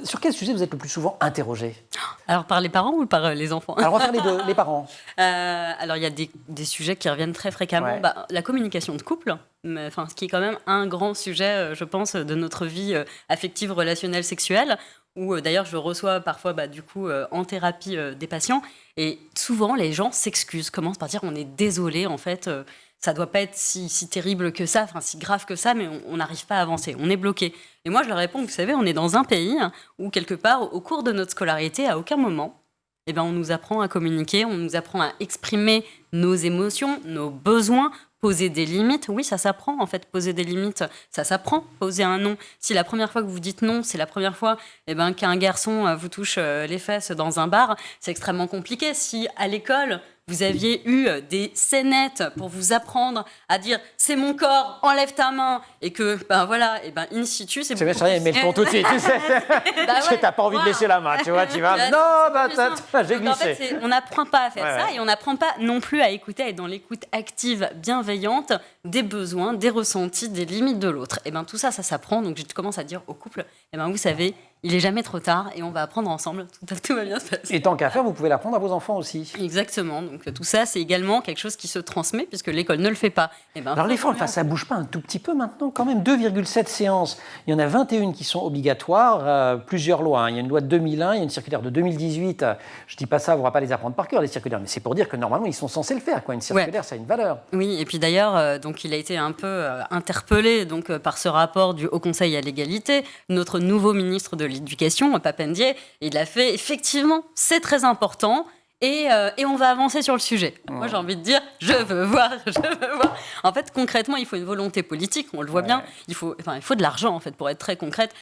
Sur quel sujet vous êtes le plus souvent interrogé? Alors par les parents ou par les enfants? Alors on va faire les deux, les parents. Alors il y a des sujets qui reviennent très fréquemment. Ouais. La communication de couple, ce qui est quand même un grand sujet, je pense, de notre vie affective, relationnelle, sexuelle. Où d'ailleurs je reçois parfois en thérapie des patients. Et souvent les gens s'excusent, commencent par dire on est désolé, en fait, ça doit pas être si terrible que ça, si grave que ça, mais on n'arrive pas à avancer, on est bloqué. Et moi je leur réponds, vous savez, on est dans un pays où quelque part, au cours de notre scolarité, à aucun moment, on nous apprend à communiquer, on nous apprend à exprimer nos émotions, nos besoins, poser des limites. Oui, ça s'apprend en fait, poser des limites, ça s'apprend, poser un non. Si la première fois que vous dites non, c'est la première fois qu'un garçon vous touche les fesses dans un bar, c'est extrêmement compliqué. Si à l'école, vous aviez eu des scénettes pour vous apprendre à dire « c'est mon corps, enlève ta main » et que, in situ, c'est beaucoup plus... mais le ton tout de suite, tu sais. T'as pas envie de laisser la main, tu vois, tu vas... j'ai glissé. En fait, on n'apprend pas à faire ça et on n'apprend pas non plus à écouter, à être dans l'écoute active, bienveillante des besoins, des ressentis, des limites de l'autre. Et tout ça, ça s'apprend. Donc, je commence à dire au couple, vous savez, il est jamais trop tard et on va apprendre ensemble. Tout va bien se passer. Et tant qu'à faire, vous pouvez l'apprendre à vos enfants aussi. Exactement. Donc tout ça, c'est également quelque chose qui se transmet puisque l'école ne le fait pas. Alors les fois, ça bouge pas un tout petit peu maintenant, quand même. 2,7 séances. Il y en a 21 qui sont obligatoires. Plusieurs lois. Il y a une loi de 2001, il y a une circulaire de 2018. Je dis pas ça, vous ne pourrez pas les apprendre par cœur, les circulaires. Mais c'est pour dire que normalement, ils sont censés le faire. Une circulaire, ça a une valeur. Oui, et puis d'ailleurs, il a été un peu interpellé par ce rapport du Haut Conseil à l'égalité. Notre nouveau ministre de l'Éducation, Pap Ndiaye, il a fait effectivement, c'est très important et on va avancer sur le sujet. Moi, j'ai envie de dire, je veux voir. En fait, concrètement, il faut une volonté politique, on le voit bien. Il faut de l'argent, en fait, pour être très concrète.